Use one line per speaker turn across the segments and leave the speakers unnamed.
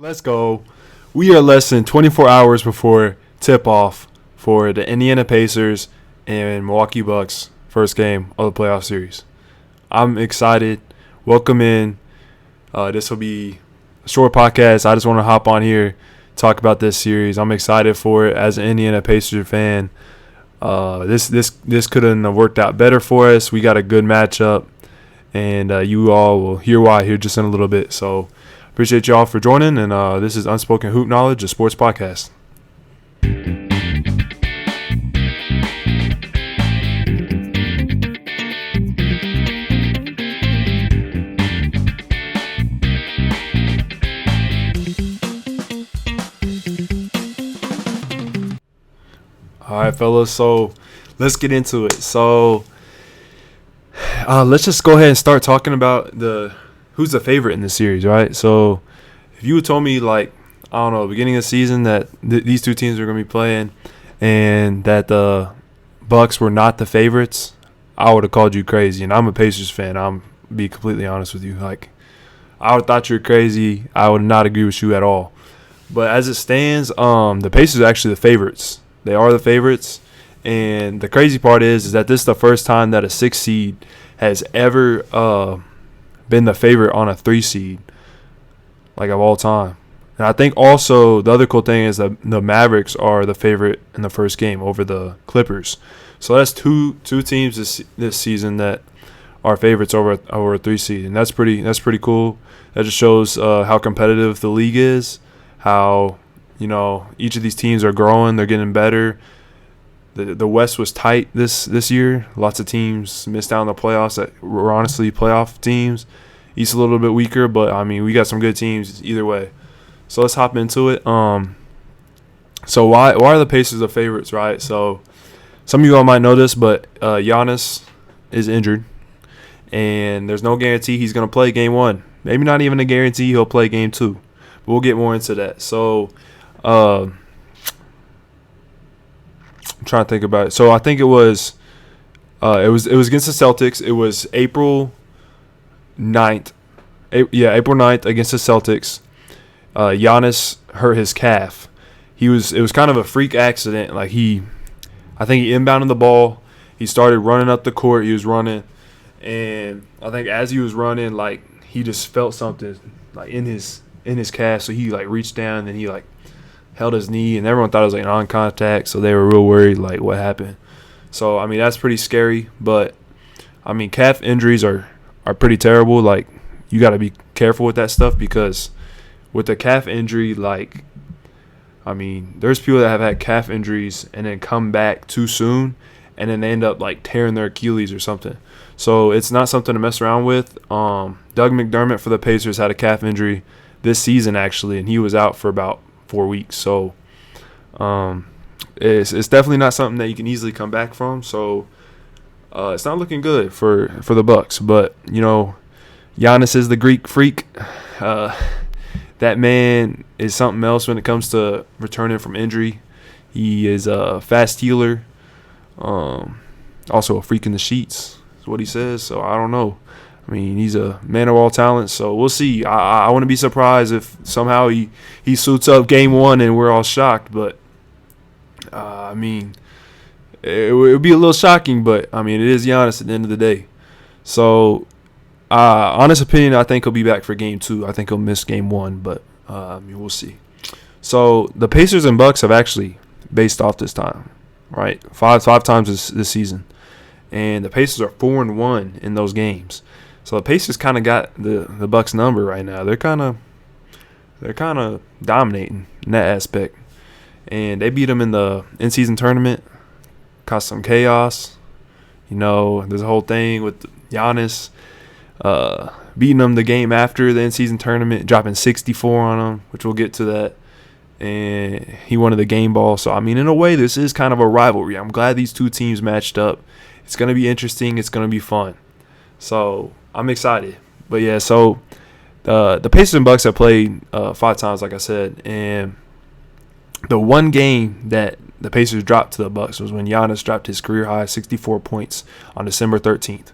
Let's go. We are less than 24 hours before tip-off for the Indiana Pacers and Milwaukee Bucks first game of the playoff series. I'm excited. Welcome in. This will be a short podcast. I just want to hop on here, talk about this series. I'm excited for it as an Indiana Pacers fan. This couldn't have worked out better for us. We got a good matchup, and you all will hear why here just in a little bit. So appreciate y'all for joining, and this is Unspoken Hoop Knowledge, a sports podcast. All right, fellas, so let's get into it. So let's just go ahead and start talking about who's the favorite in this series, right? So if you had told me, beginning of the season that these two teams are going to be playing and that the Bucks were not the favorites, I would have called you crazy. And I'm a Pacers fan. I'm be completely honest with you. I would have thought you were crazy. I would not agree with you at all. But as it stands, the Pacers are actually the favorites. They are the favorites. And the crazy part is that this is the first time that a 6 seed has ever been the favorite on a 3 seed, of all time. And I think also the other cool thing is that the Mavericks are the favorite in the first game over the Clippers. So that's two teams this season that are favorites over a 3 seed, and that's pretty cool. That just shows how competitive the league is, how each of these teams are growing, they're getting better. The West was tight this year. Lots of teams missed out on the playoffs that were honestly playoff teams. East a little bit weaker, but we got some good teams either way. So let's hop into it. So why are the Pacers the favorites, right? So some of you all might know this, but Giannis is injured, and there's no guarantee he's going to play game 1. Maybe not even a guarantee he'll play game 2. But we'll get more into that. So I'm trying to think about it. So I think it was against the Celtics. It was April 9th. April 9th against the Celtics. Giannis hurt his calf. It was kind of a freak accident. I think he inbounded the ball. He started running up the court. He was running, and I think as he was running, he just felt something in his calf. So he reached down and he held his knee, and everyone thought it was non-contact. So they were real worried what happened. So that's pretty scary. But calf injuries are pretty terrible. You got to be careful with that stuff, because with the calf injury, there's people that have had calf injuries and then come back too soon, and then they end up tearing their Achilles or something. So it's not something to mess around with. Doug McDermott for the Pacers had a calf injury this season actually, and he was out for about 4 weeks. So it's definitely not something that you can easily come back from. So it's not looking good for the Bucks. But Giannis is the Greek freak. That man is something else when it comes to returning from injury. He is a fast healer. Also a freak in the sheets is what he says. So I don't know. He's a man of all talents, so we'll see. I wouldn't be surprised if somehow he suits up game 1 and we're all shocked. But, it would be a little shocking, but, it is Giannis at the end of the day. So, honest opinion, I think he'll be back for game 2. I think he'll miss game 1, but, we'll see. So, the Pacers and Bucks have actually faced off this time, right? Five times this season. And the Pacers are 4-1 in those games. So the Pacers kind of got the Bucks number right now. They're kind of dominating in that aspect, and they beat them in the in-season tournament. Caused some chaos. There's a whole thing with Giannis beating them the game after the in-season tournament, dropping 64 on them, which we'll get to that. And he wanted the game ball. So in a way, this is kind of a rivalry. I'm glad these two teams matched up. It's going to be interesting. It's going to be fun. So I'm excited. But yeah, so the Pacers and Bucks have played 5 times, like I said, and the one game that the Pacers dropped to the Bucks was when Giannis dropped his career high 64 points on December 13th.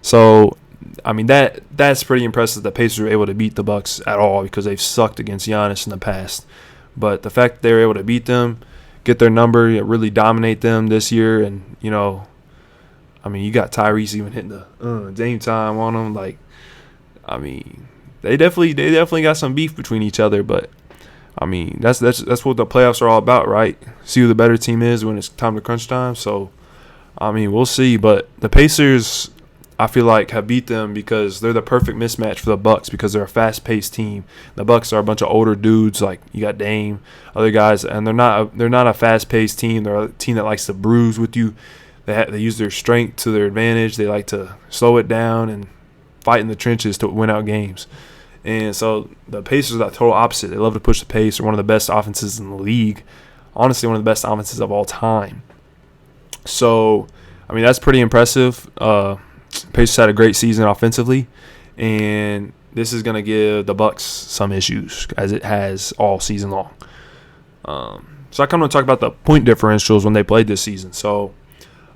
So I mean, that's pretty impressive that the Pacers were able to beat the Bucks at all because they've sucked against Giannis in the past. But the fact that they were able to beat them, get their number, really dominate them this year, and, I mean, you got Tyrese even hitting the Dame time on them. Like, I mean, they definitely got some beef between each other, but I mean, that's what the playoffs are all about, right? See who the better team is when it's time to crunch time. So, I mean, we'll see. But the Pacers, I feel like, have beat them because they're the perfect mismatch for the Bucks because they're a fast-paced team. The Bucks are a bunch of older dudes, like you got Dame, other guys, and they're not a fast-paced team. They're a team that likes to bruise with you. They use their strength to their advantage. They like to slow it down and fight in the trenches to win out games. And so the Pacers are the total opposite. They love to push the pace. They're one of the best offenses in the league. Honestly, one of the best offenses of all time. So, I mean, that's pretty impressive. Pacers had a great season offensively, and this is going to give the Bucks some issues, as it has all season long. So I kind of want to talk about the point differentials when they played this season. So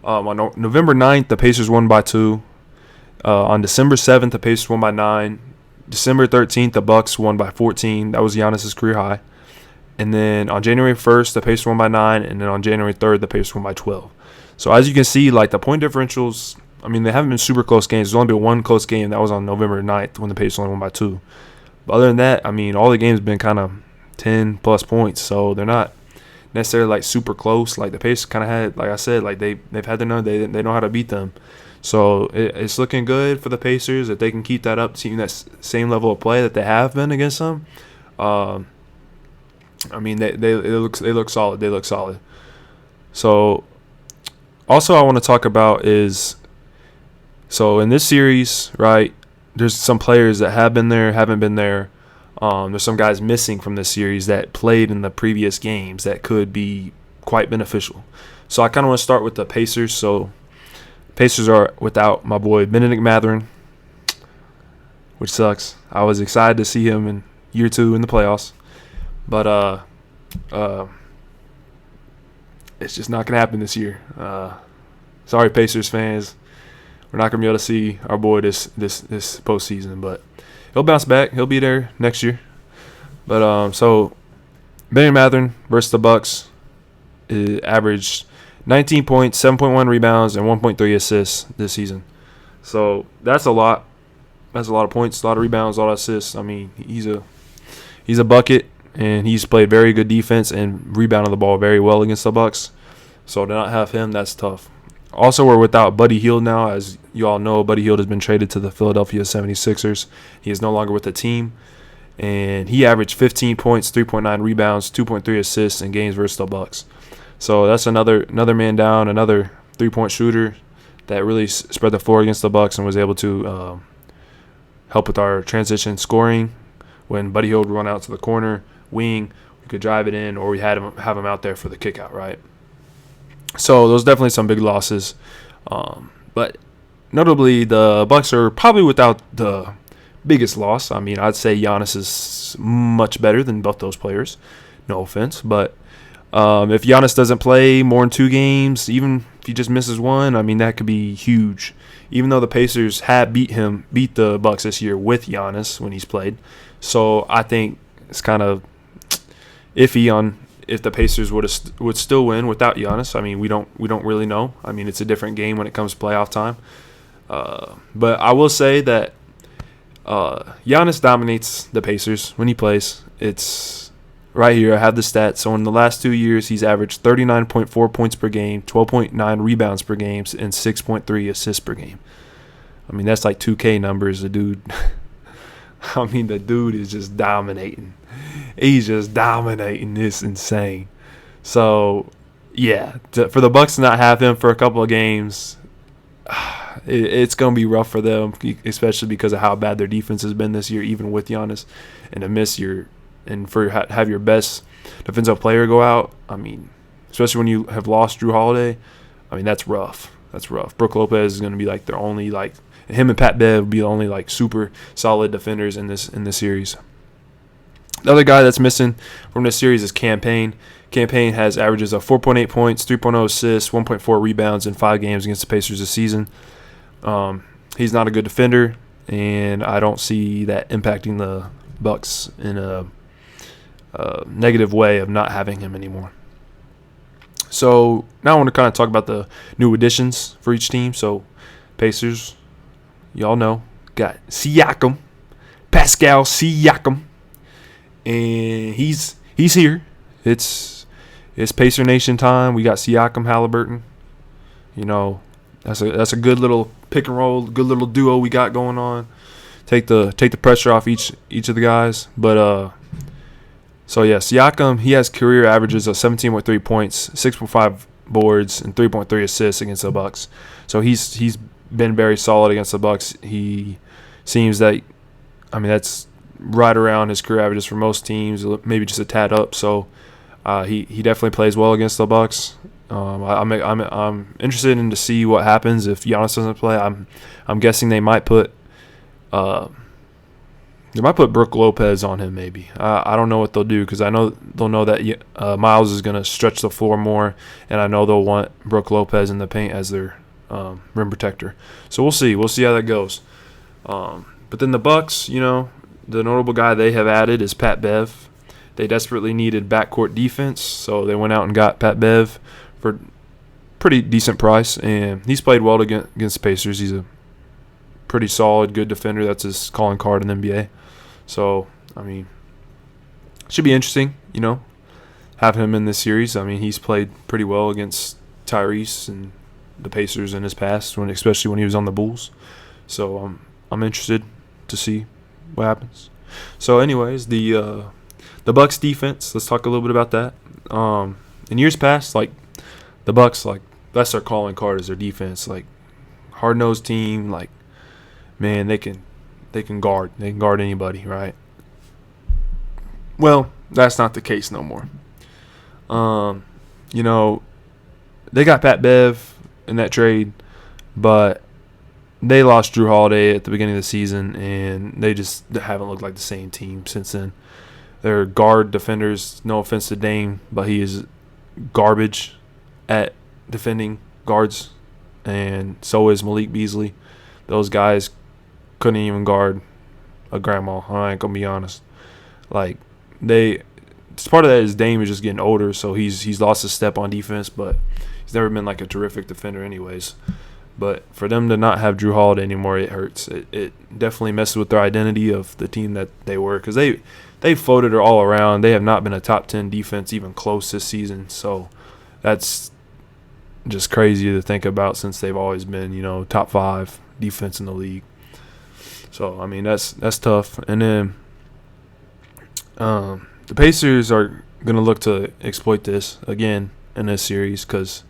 on November 9th, the Pacers won by 2. On December 7th, the Pacers won by 9. December 13th, the Bucks won by 14. That was Giannis' career high. And then on January 1st, the Pacers won by 9. And then on January 3rd, the Pacers won by 12. So as you can see, like the point differentials, I mean, they haven't been super close games. There's only been one close game. That was on November 9th when the Pacers only won by 2. But other than that, I mean, all the games have been kind of 10-plus points. So they're not necessarily like super close. Like the Pacers kind of had, like I said, like they've had their number. They know how to beat them. So it's looking good for the Pacers if they can keep that up, seeing that same level of play that they have been against them. I mean, they look solid. They look solid. So also I want to talk about is, so in this series, right, there's some players that have been there, haven't been there. There's some guys missing from this series that played in the previous games that could be quite beneficial. So I kind of want to start with the Pacers. So Pacers are without my boy Benedict Mathurin, which sucks. I was excited to see him in year 2 in the playoffs, but it's just not gonna happen this year. Sorry, Pacers fans, we're not gonna be able to see our boy this postseason, but he'll bounce back. He'll be there next year. But so Benedict Mathurin versus the Bucks averaged 19 points, 7.1 rebounds, and 1.3 assists this season. So that's a lot. That's a lot of points, a lot of rebounds, a lot of assists. I mean, he's a bucket, and he's played very good defense and rebounded the ball very well against the Bucks. So to not have him, that's tough. Also, we're without Buddy Hield now. As you all know, Buddy Hield has been traded to the Philadelphia 76ers. He is no longer with the team. And he averaged 15 points, 3.9 rebounds, 2.3 assists in games versus the Bucks. So that's another man down, another three-point shooter that really spread the floor against the Bucks and was able to help with our transition scoring. When Buddy Hield would run out to the corner, wing, we could drive it in, or we have him out there for the kick out, right? So those definitely some big losses. But notably, the Bucks are probably without the biggest loss. I mean, I'd say Giannis is much better than both those players. No offense, but if Giannis doesn't play more than 2 games, even if he just misses one, I mean, that could be huge. Even though the Pacers have beat the Bucks this year with Giannis when he's played. So I think it's kind of iffy on if the Pacers would still win without Giannis. I mean, we don't really know. I mean, it's a different game when it comes to playoff time. But I will say that Giannis dominates the Pacers when he plays. It's right here. I have the stats. So in the last 2 years, he's averaged 39.4 points per game, 12.9 rebounds per game, and 6.3 assists per game. I mean, that's like 2K numbers. The dude, I mean, the dude is just dominating. He's just dominating. It's insane. So, yeah, for the Bucks to not have him for a couple of games, it's going to be rough for them, especially because of how bad their defense has been this year, even with Giannis, and to miss have your best defensive player go out. I mean, especially when you have lost Drew Holiday, I mean, that's rough. That's rough. Brook Lopez is going to be like their only, like, him and Pat Bev will be the only, like, super solid defenders in this series. The other guy that's missing from this series is Campaign. Campaign has averages of 4.8 points, 3.0 assists, 1.4 rebounds in 5 games against the Pacers this season. he's not a good defender, and I don't see that impacting the Bucks in a negative way of not having him anymore. So now I want to kind of talk about the new additions for each team. So Pacers, y'all know, got Siakam, Pascal Siakam, and he's here. It's Pacer Nation time. We got Siakam, Halliburton. You know, that's a good little pick and roll, good little duo we got going on. Take the pressure off each of the guys. But so yeah, Siakam, he has career averages of 17.3 points, 6.5 boards, and 3.3 assists against the Bucks. So he's been very solid against the Bucks. He seems that, I mean, that's right around his career averages for most teams, maybe just a tad up. So he definitely plays well against the Bucks. I'm interested in to see what happens if Giannis doesn't play. I'm guessing they might put Brook Lopez on him maybe. I don't know what they'll do because I know they'll know that Miles is going to stretch the floor more, and I know they'll want Brook Lopez in the paint as their rim protector. So we'll see. We'll see how that goes. But then the Bucks, you know, the notable guy they have added is Pat Bev. They desperately needed backcourt defense, so they went out and got Pat Bev for pretty decent price, and he's played well against the Pacers. He's a pretty solid, good defender. That's his calling card in the NBA. So, I mean, should be interesting, you know, having him in this series. I mean, he's played pretty well against Tyrese and the Pacers in his past, especially when he was on the Bulls. So, I'm interested to see what happens. So, anyways, the Bucks defense, let's talk a little bit about that. In years past, like, the Bucks, like, that's their calling card is their defense. Like, hard-nosed team, like, man, they can guard. They can guard anybody, right? Well, that's not the case no more. You know, they got Pat Bev in that trade, but they lost Drew Holiday at the beginning of the season, and they haven't looked like the same team since then. Their guard defenders, no offense to Dame, but he is garbage at defending guards, and so is Malik Beasley. Those guys couldn't even guard a grandma. I ain't gonna be honest. Like part of that is Dame is just getting older, so he's lost his step on defense, but he's never been like a terrific defender anyways. But for them to not have Drew Holiday anymore, it hurts. It definitely messes with their identity of the team that they were, because they floated all around. They have not been a top 10 defense even close this season, so that's just crazy to think about since they've always been, you know, top 5 defense in the league. So, I mean, that's tough. And then the Pacers are going to look to exploit this again in this series because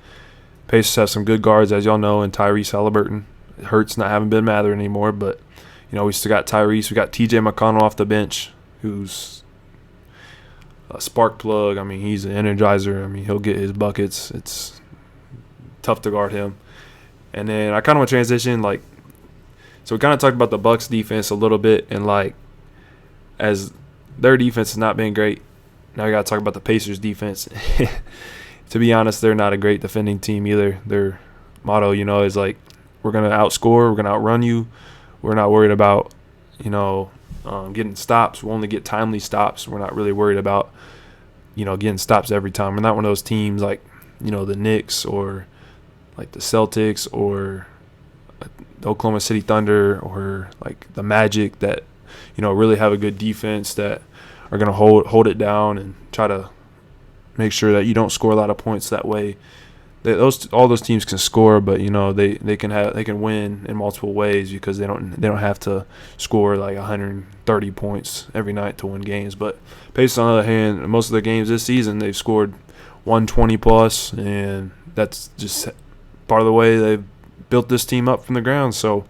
Pacers have some good guards, as y'all know, and Tyrese Halliburton. It hurts not having Ben Mather anymore, but, you know, we still got Tyrese. We got TJ McConnell off the bench, who's a spark plug. I mean, he's an energizer. I mean, he'll get his buckets. It's tough to guard him. And then I kind of want to transition, like, so we kind of talked about the Bucks defense a little bit, and like, as their defense has not been great, now we got to talk about the Pacers defense. To be honest, they're not a great defending team either. Their motto, you know, is like, we're going to outscore, we're going to outrun you. We're not worried about, you know, getting stops. We'll only get timely stops. We're not really worried about, you know, getting stops every time. We're not one of those teams like, you know, the Knicks or like the Celtics or the Oklahoma City Thunder or like the Magic that, you know, really have a good defense that are going to hold it down and try to make sure that you don't score a lot of points that way. All those teams can score, but you know they can win in multiple ways because they don't have to score like 130 points every night to win games. But Pacers, on the other hand, most of their games this season they've scored 120 plus, and that's just part of the way they've built this team up from the ground. So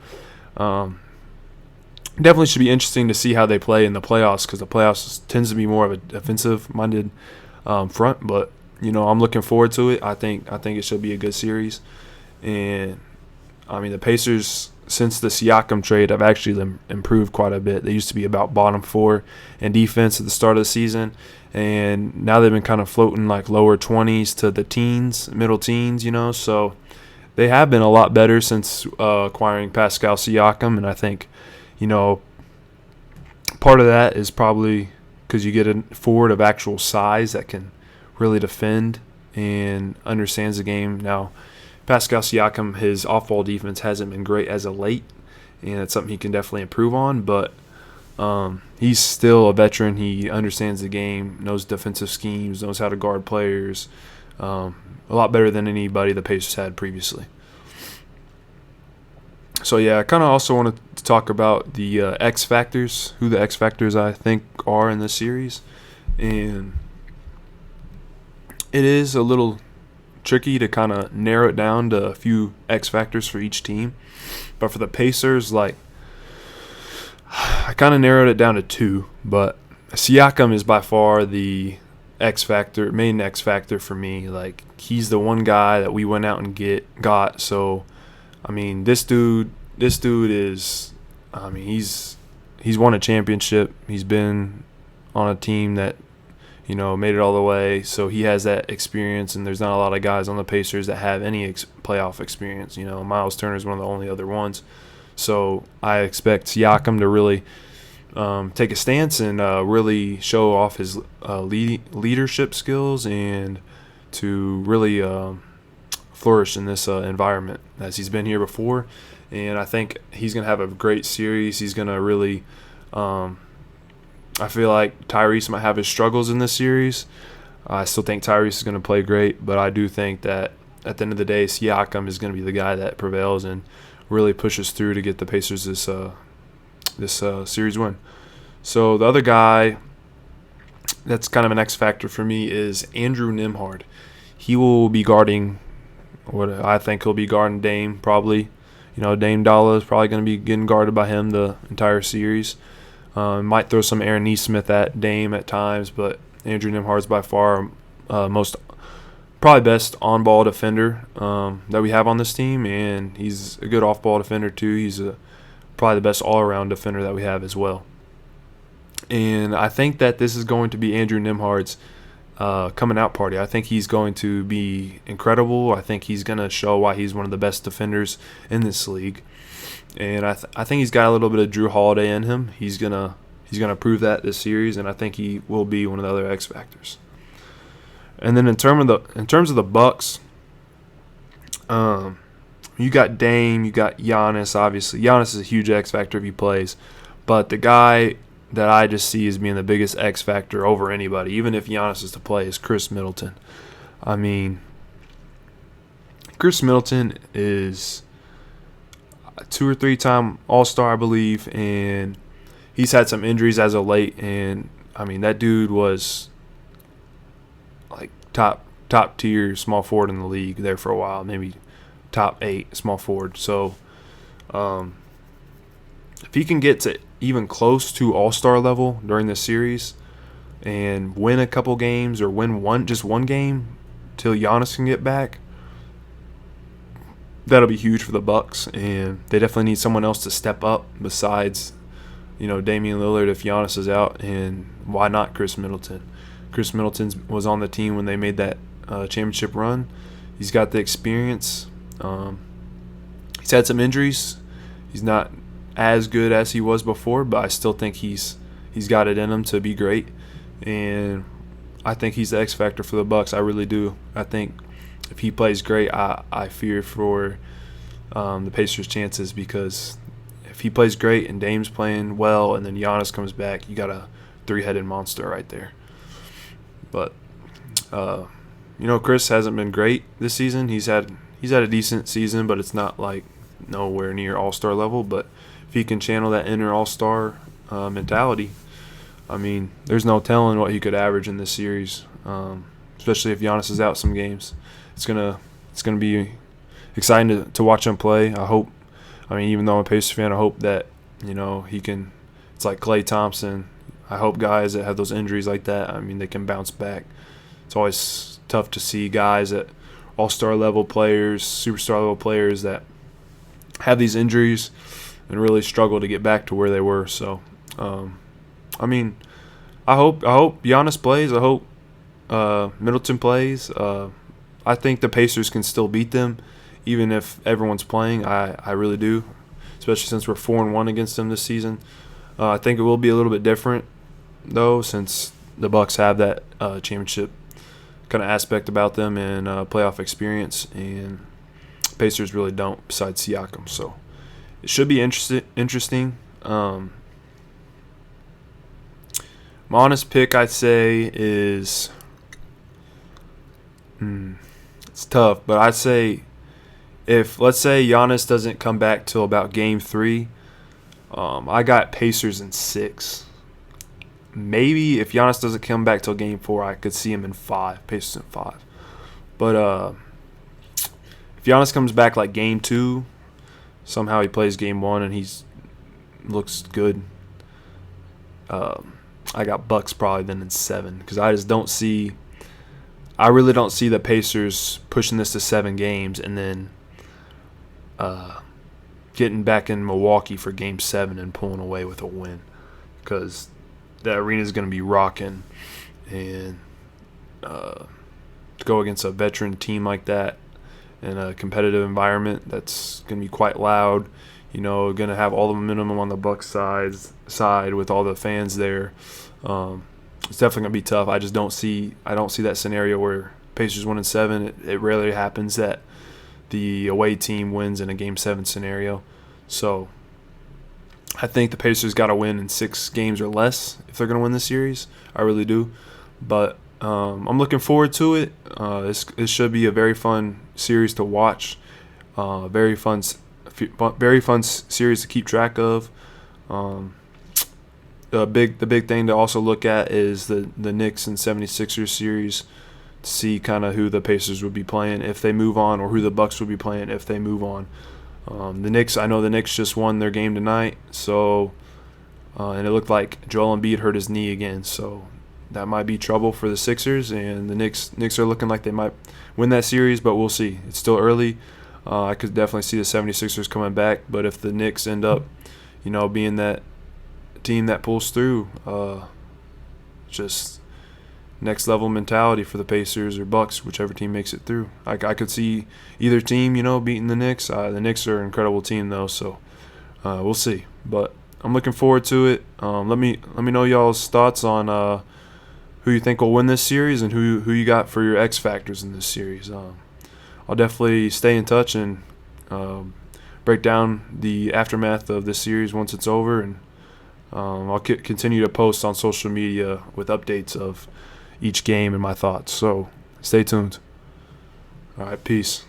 definitely should be interesting to see how they play in the playoffs, because the playoffs tends to be more of a defensive-minded front. But you know, I'm looking forward to it. I think it should be a good series. And I mean, the Pacers, since the Siakam trade, have actually improved quite a bit. They used to be about bottom 4 in defense at the start of the season, and now they've been kind of floating like lower 20s to the teens, middle teens, you know. So they have been a lot better since acquiring Pascal Siakam, and I think, you know, part of that is probably because you get a forward of actual size that can really defend and understands the game. Now, Pascal Siakam, his off-ball defense hasn't been great as of late, and it's something he can definitely improve on, but he's still a veteran. He understands the game, knows defensive schemes, knows how to guard players, a lot better than anybody the Pacers had previously. So, yeah, I kind of also wanted to talk about the X factors, who the X factors I think are in this series. And it is a little tricky to kind of narrow it down to a few X factors for each team. But for the Pacers, like, I kind of narrowed it down to two. But Siakam is by far the main X factor for me. Like, he's the one guy that we went out and got. So, I mean, this dude is, I mean, he's won a championship. He's been on a team that, you know, made it all the way. So he has that experience, and there's not a lot of guys on the Pacers that have any playoff experience. You know, Miles Turner is one of the only other ones. So I expect Siakam to really take a stance and really show off his leadership skills and to really flourish in this environment, as he's been here before. And I think he's going to have a great series. He's going to really I feel like Tyrese might have his struggles in this series. I still think Tyrese is going to play great, but I do think that at the end of the day, Siakam is going to be the guy that prevails and really pushes through to get the Pacers this series win. So the other guy that's kind of an X factor for me is Andrew Nembhard. He will be guarding what I think he'll be guarding Dame probably. You know, Dame Dollar is probably going to be getting guarded by him the entire series. Might throw some Aaron Nesmith at Dame at times, but Andrew Nembhard's by far probably best on-ball defender that we have on this team, and he's a good off-ball defender too. He's probably the best all-around defender that we have as well. And I think that this is going to be Andrew Nembhard's coming out party. I think he's going to be incredible. I think he's going to show why he's one of the best defenders in this league. And I think he's got a little bit of Drew Holiday in him. He's gonna prove that this series, and I think he will be one of the other X factors. And then in terms of the Bucks, you got Dame, you got Giannis. Obviously, Giannis is a huge X factor if he plays, but the guy that I just see as being the biggest X factor over anybody, even if Giannis is to play, is Chris Middleton. I mean, Chris Middleton is a 2 or 3 time All-Star, I believe, and he's had some injuries as of late, and I mean, that dude was like top tier small forward in the league there for a while, maybe top 8 small forward. So if he can get to even close to All-Star level during this series and win a couple games or win just one game till Giannis can get back, that'll be huge for the Bucks, and they definitely need someone else to step up besides, you know, Damian Lillard if Giannis is out, and why not Chris Middleton? Chris Middleton was on the team when they made that championship run. He's got the experience. He's had some injuries. He's not as good as he was before, but I still think he's got it in him to be great, and I think he's the X factor for the Bucks. I really do. I think if he plays great, I fear for the Pacers' chances, because if he plays great and Dame's playing well and then Giannis comes back, you got a 3-headed monster right there. But you know, Chris hasn't been great this season. He's had a decent season, but it's not like nowhere near All-Star level. But if he can channel that inner All-Star mentality, I mean, there's no telling what he could average in this series, especially if Giannis is out some games. It's gonna be exciting to watch him play. I mean, even though I'm a Pacers fan, I hope that, you know, he can. It's like Klay Thompson. I hope guys that have those injuries like that, I mean, they can bounce back. It's always tough to see guys at all-star level players, superstar level players that have these injuries and really struggle to get back to where they were. So, I mean, I hope Giannis plays. I hope Middleton plays. I think the Pacers can still beat them, even if everyone's playing. I really do, especially since we're 4-1 against them this season. I think it will be a little bit different, though, since the Bucks have that championship kind of aspect about them and playoff experience, and Pacers really don't, besides Siakam. So it should be interesting. My honest pick, I'd say, is it's tough, but I'd say if, let's say, Giannis doesn't come back till about Game 3, I got Pacers in 6. Maybe if Giannis doesn't come back till Game 4, I could see him in 5. Pacers in 5. But if Giannis comes back like Game 2, somehow he plays Game 1 and looks good, I got Bucks probably then in 7, because I really don't see the Pacers pushing this to 7 games and then getting back in Milwaukee for Game 7 and pulling away with a win, because the arena is going to be rocking, and to go against a veteran team like that in a competitive environment that's going to be quite loud, going to have all the momentum on the Bucks side with all the fans there. It's definitely going to be tough. I don't see that scenario where Pacers win in 7. It rarely happens that the away team wins in a Game 7 scenario. So I think the Pacers got to win in 6 games or less if they're going to win this series. I really do. But I'm looking forward to it. It should be a very fun series to watch. Very fun series to keep track of. The big thing to also look at is the Knicks and 76ers series, to see kind of who the Pacers would be playing if they move on, or who the Bucks would be playing if they move on. I know the Knicks just won their game tonight, so and it looked like Joel Embiid hurt his knee again, so that might be trouble for the Sixers, and the Knicks are looking like they might win that series, but we'll see. It's still early. I could definitely see the 76ers coming back, but if the Knicks end up, being that team that pulls through, just next level mentality for the Pacers or Bucks, whichever team makes it through. I could see either team, beating the Knicks. The Knicks are an incredible team though, so we'll see. But I'm looking forward to it. Let me know y'all's thoughts on who you think will win this series and who you got for your X factors in this series. I'll definitely stay in touch and break down the aftermath of this series once it's over, and I'll continue to post on social media with updates of each game and my thoughts. So stay tuned. All right, peace.